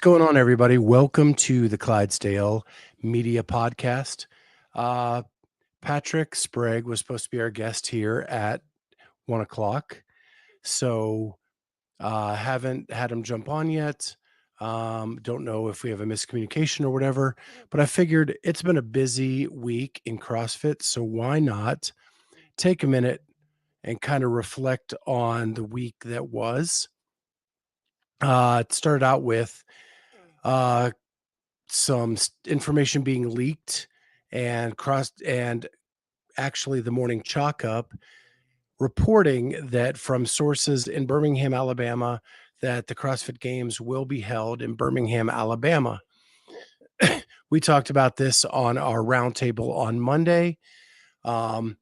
going on, everybody? Welcome to the Clydesdale Media Podcast. Uh, Patrick Sprague was supposed to be our guest here at 1 o'clock, so haven't had him jump on yet. Don't know if we have a miscommunication or whatever, but I figured it's been a busy week in CrossFit, so why not take a minute and kind of reflect on the week that was. It started out with uh, some information being leaked and actually the morning chalk up reporting that from sources in Birmingham, Alabama, that the CrossFit Games will be held in Birmingham, Alabama. We talked about this on our roundtable on Monday. Um,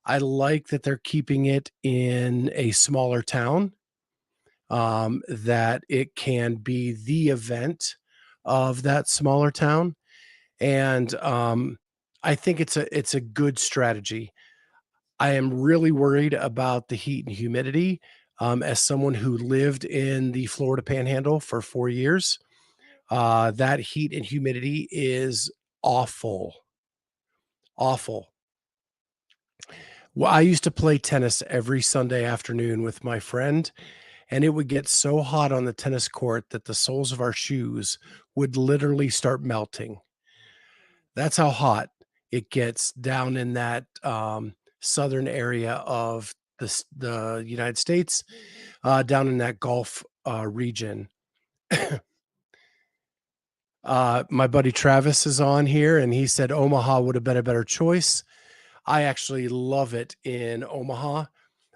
I like that they're keeping it in a smaller town, that it can be the event of that smaller town. And I think it's a good strategy. I am really worried about the heat and humidity. As someone who lived in the Florida Panhandle for 4 years, that heat and humidity is awful, awful. Well, I used to play tennis every Sunday afternoon with my friend, and it would get so hot on the tennis court that the soles of our shoes would literally start melting. That's how hot it gets down in that, southern area of the United States, down in that Gulf, region. My buddy Travis is on here, and he said Omaha would have been a better choice. I actually love it in Omaha.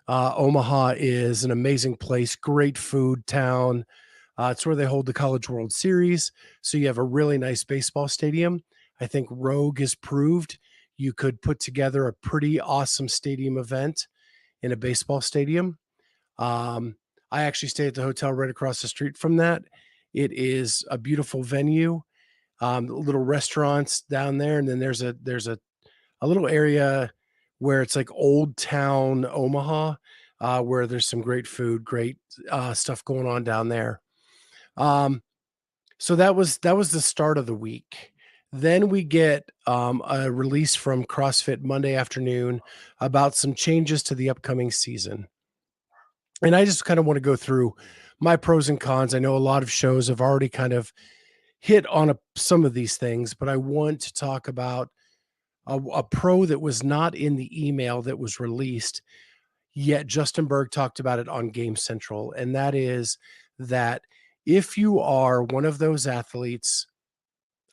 Omaha is an amazing place, great food town. It's where they hold the College World Series, so you have a really nice baseball stadium. I think Rogue has proved you could put together a pretty awesome stadium event in a baseball stadium. Um, I actually stay at the hotel right across the street from that. It is a beautiful venue, little restaurants down there, and then there's a little area where it's like Old Town Omaha, where there's some great food, great stuff going on down there. Um, so that was the start of the week. Then we get a release from CrossFit Monday afternoon about some changes to the upcoming season. And I just kind of want to go through my pros and cons. I know a lot of shows have already kind of hit on some of these things, but I want to talk about a pro that was not in the email that was released, yet Justin Berg talked about it on Game Central. And that is that if you are one of those athletes,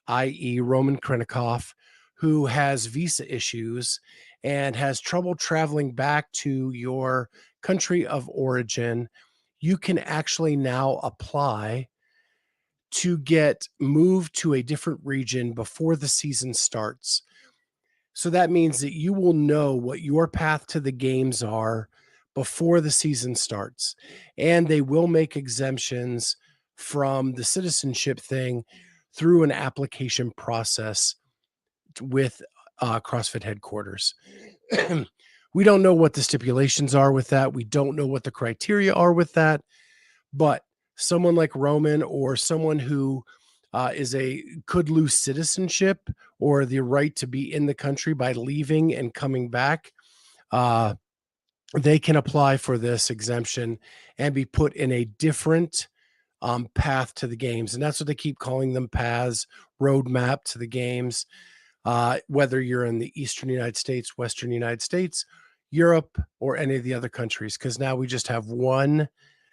i.e., Roman Krennikov, who has visa issues and has trouble traveling back to your country of origin, you can actually now apply to get moved to a different region before the season starts. So that means that you will know what your path to the games are before the season starts. And they will make exemptions from the citizenship thing through an application process with CrossFit headquarters. We don't know what the stipulations are with that. We don't know what the criteria are with that. But someone like Roman or someone who could lose citizenship or the right to be in the country by leaving and coming back, uh, they can apply for this exemption and be put in a different path to the games. And that's what they keep calling them, paths, roadmap to the games, whether you're in the Eastern United States, Western United States, Europe, or any of the other countries. Because now we just have one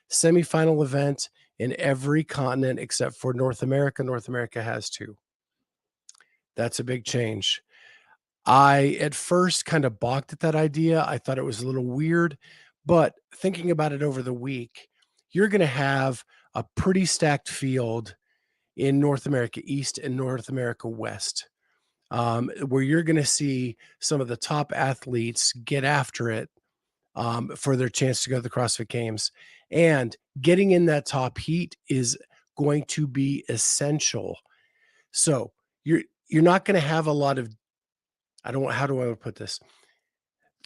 semifinal event in every continent except for North America. North America has two. That's a big change. I at first kind of balked at that idea. I thought it was a little weird, but thinking about it over the week, you're going to have a pretty stacked field in North America East and North America West, where you're going to see some of the top athletes get after it, for their chance to go to the CrossFit Games. And getting in that top heat is going to be essential. So you're not going to have a lot of, I don't how do I put this?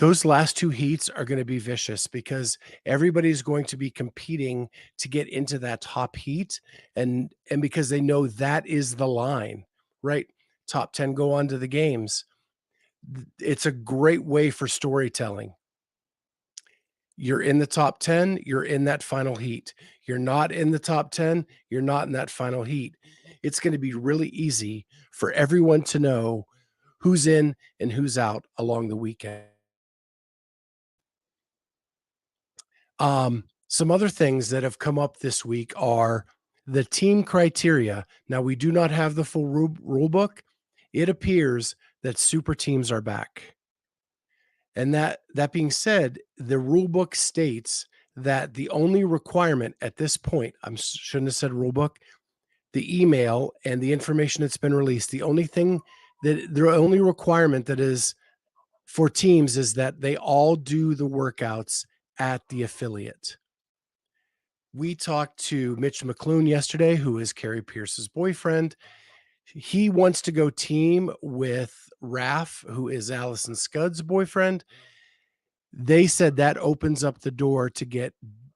Those last 2 heats are gonna be vicious because everybody's going to be competing to get into that top heat, and because they know that is the line, right? Top 10 go on to the games. It's a great way for storytelling. You're in the top 10, you're in that final heat. You're not in the top 10, you're not in that final heat. It's gonna be really easy for everyone to know who's in and who's out along the weekend. Some other things that have come up this week are the team criteria. Now, we do not have the full rule book. It appears that super teams are back. And that being said, the rule book states that the only requirement at this point, shouldn't have said rule book, the email and the information that's been released, the only requirement that is for teams is that they all do the workouts at the affiliate. We talked to Mitch McClune yesterday, who is Carrie Pierce's boyfriend. He wants to go team with Raf, who is Allison Scudd's boyfriend. They said that opens up the door to get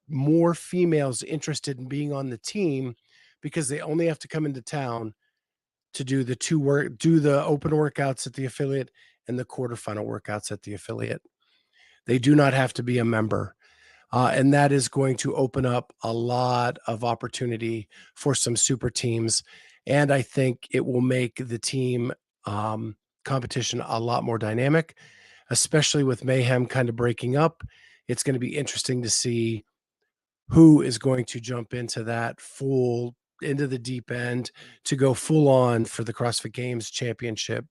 more females interested in being on the team because they only have to come into town to do the open workouts at the affiliate and the quarterfinal workouts at the affiliate. They do not have to be a member. And that is going to open up a lot of opportunity for some super teams. And I think it will make the team competition a lot more dynamic, especially with Mayhem kind of breaking up. It's going to be interesting to see who is going to jump into the deep end to go full on for the CrossFit Games championship.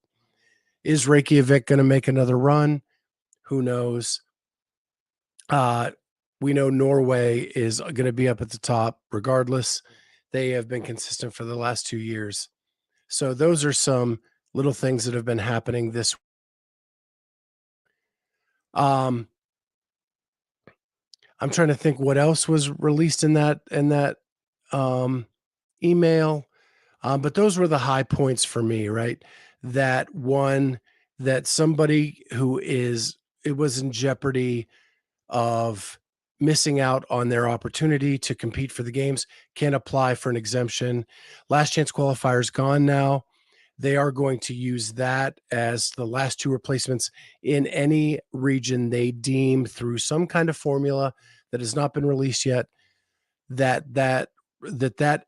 Is Reykjavik going to make another run? Who knows? Uh, we know Norway is going to be up at the top regardless. They have been consistent for the last 2 years. So those are some little things that have been happening this. Um, I'm trying to think what else was released in that um, email. But those were the high points for me, right? That one, that somebody it was in jeopardy of missing out on their opportunity to compete for the games can apply for an exemption. Last chance qualifiers gone now. They are going to use that as the last 2 replacements in any region they deem through some kind of formula that has not been released yet, that that that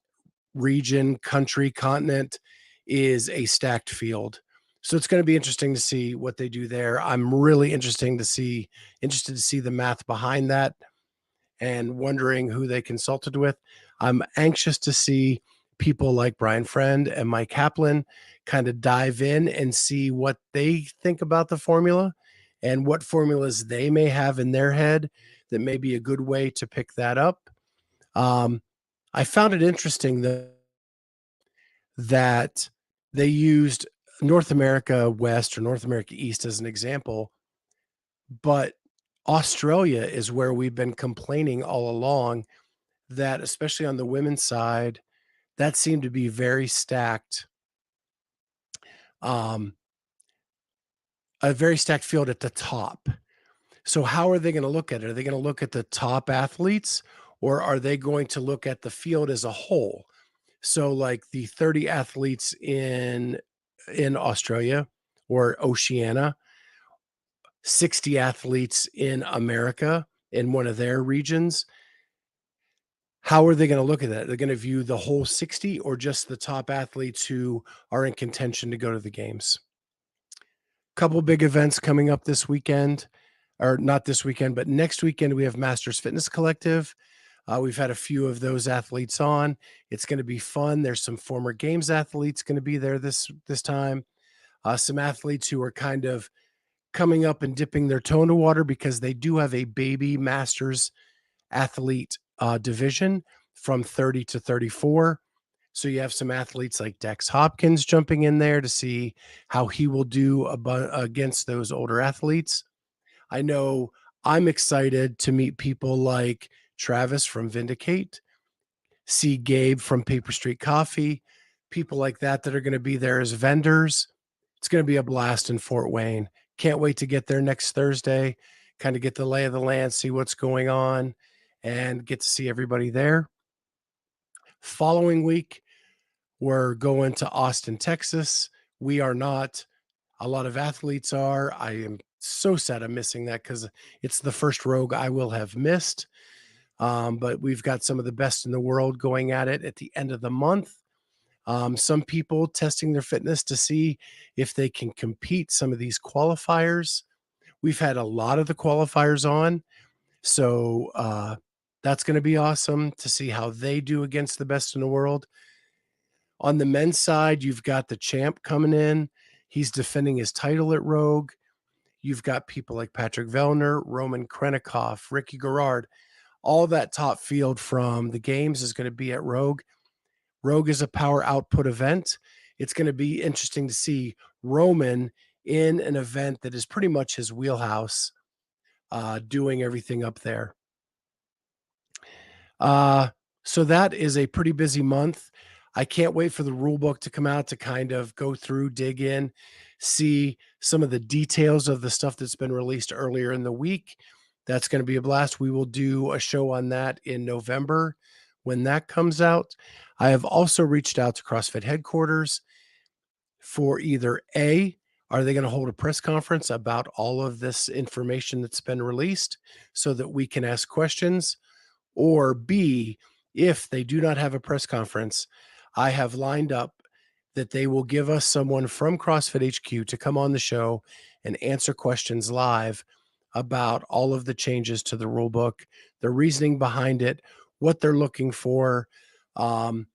region, country, continent is a stacked field. So it's going to be interesting to see what they do there. I'm really interested to see the math behind that and wondering who they consulted with. I'm anxious to see people like Brian Friend and Mike Kaplan kind of dive in and see what they think about the formula and what formulas they may have in their head that may be a good way to pick that up. I found it interesting that they used North America West or North America East as an example, but Australia is where we've been complaining all along that, especially on the women's side, that seemed to be very stacked, um, a very stacked field at the top. So how are they gonna look at it? Are they gonna look at the top athletes, or are they going to look at the field as a whole? So, like, the 30 athletes in Australia or Oceania, 60 athletes in America in one of their regions. How are they gonna look at that? They're gonna view the whole 60 or just the top athletes who are in contention to go to the games? Couple big events coming up this weekend, or not this weekend, but next weekend, we have Masters Fitness Collective. We've had a few of those athletes on. It's gonna be fun. There's some former games athletes gonna be there this time. Some athletes who are kind of coming up and dipping their toe into water because they do have a baby masters athlete division from 30 to 34. So you have some athletes like Dex Hopkins jumping in there to see how he will do against those older athletes. I know I'm excited to meet people like Travis from Vindicate, see Gabe from Paper Street Coffee, people like that that are going to be there as vendors. It's going to be a blast in Fort Wayne. Can't wait to get there next Thursday, kind of get the lay of the land, see what's going on, and get to see everybody there. Following week, we're going to Austin, Texas. We are not. A lot of athletes are. I am so sad I'm missing that because it's the first Rogue I will have missed. But we've got some of the best in the world going at the end of the month. Some people testing their fitness to see if they can compete some of these qualifiers. We've had a lot of the qualifiers on. So that's going to be awesome to see how they do against the best in the world. On the men's side, you've got the champ coming in. He's defending his title at Rogue. You've got people like Patrick Vellner, Roman Krennikov, Ricky Garrard. All that top field from the games is going to be at Rogue. Rogue is a power output event. It's going to be interesting to see Roman in an event that is pretty much his wheelhouse, doing everything up there. So that is a pretty busy month. I can't wait for the rule book to come out to kind of go through, dig in, see some of the details of the stuff that's been released earlier in the week. That's going to be a blast. We will do a show on that in November when that comes out. I have also reached out to CrossFit headquarters for either A, are they going to hold a press conference about all of this information that's been released so that we can ask questions? Or B, if they do not have a press conference, I have lined up that they will give us someone from CrossFit HQ to come on the show and answer questions live about all of the changes to the rule book, the reasoning behind it, what they're looking for, from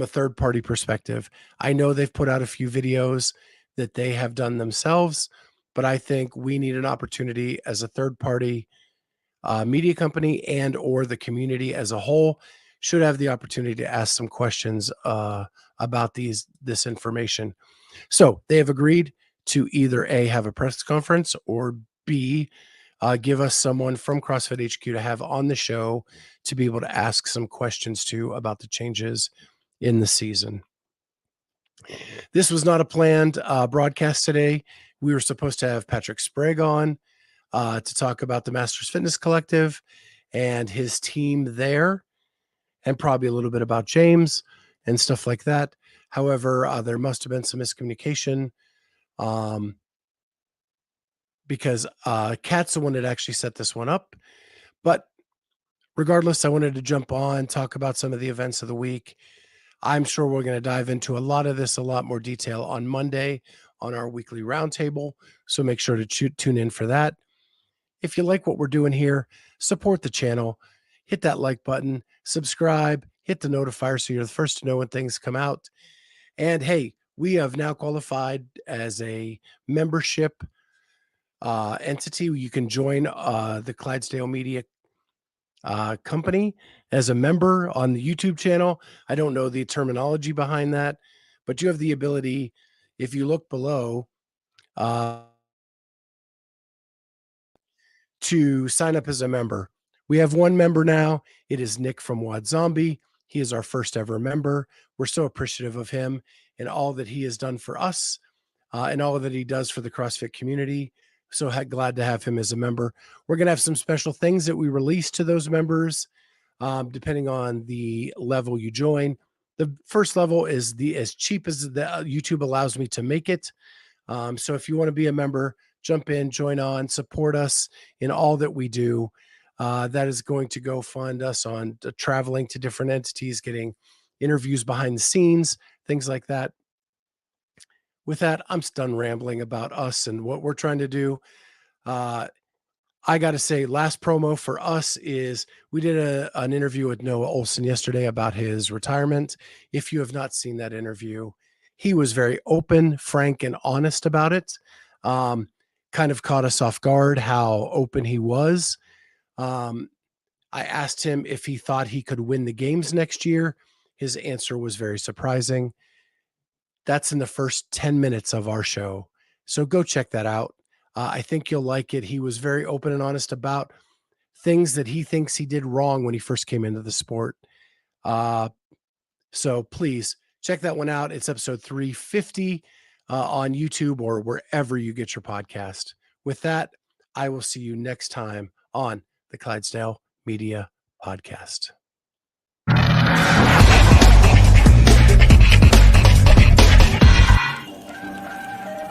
a third party perspective. I know they've put out a few videos that they have done themselves, but I think we need an opportunity as a third party media company and or the community as a whole should have the opportunity to ask some questions about this information. So they have agreed to either A, have a press conference, or B, give us someone from CrossFit HQ to have on the show to be able to ask some questions to about the changes in the season. This was not a planned broadcast today. We were supposed to have Patrick Sprague on to talk about the Masters Fitness Collective and his team there, and probably a little bit about James and stuff like that. However, there must have been some miscommunication because Kat's the one that actually set this one up. But regardless, I wanted to jump on, talk about some of the events of the week. I'm sure we're going to dive into a lot of this, a lot more detail on Monday on our weekly roundtable. So make sure to tune in for that. If you like what we're doing here, support the channel, hit that like button, subscribe, hit the notifier so you're the first to know when things come out. And hey, we have now qualified as a membership entity. You can join the Clydesdale Media company as a member on the YouTube channel. I don't know the terminology behind that, but you have the ability, if you look below, to sign up as a member. We have one member now. It is Nick from Wad Zombie. He is our first ever member. We're so appreciative of him and all that he has done for us and all that he does for the CrossFit community. So glad to have him as a member. We're going to have some special things that we release to those members, depending on the level you join. The first level is as cheap as the YouTube allows me to make it. So if you want to be a member, jump in, join on, support us in all that we do. That is going to go fund us on traveling to different entities, getting interviews behind the scenes, things like that. With that, I'm done rambling about us and what we're trying to do. I got to say, last promo for us is we did an interview with Noah Olson yesterday about his retirement. If you have not seen that interview, he was very open, frank, and honest about it. Kind of caught us off guard how open he was. I asked him if he thought he could win the games next year. His answer was very surprising. That's in the first 10 minutes of our show. So go check that out. I think you'll like it. He was very open and honest about things that he thinks he did wrong when he first came into the sport. So please check that one out. It's episode 350. on YouTube or wherever you get your podcast. With that, I will see you next time on the Clydesdale Media Podcast.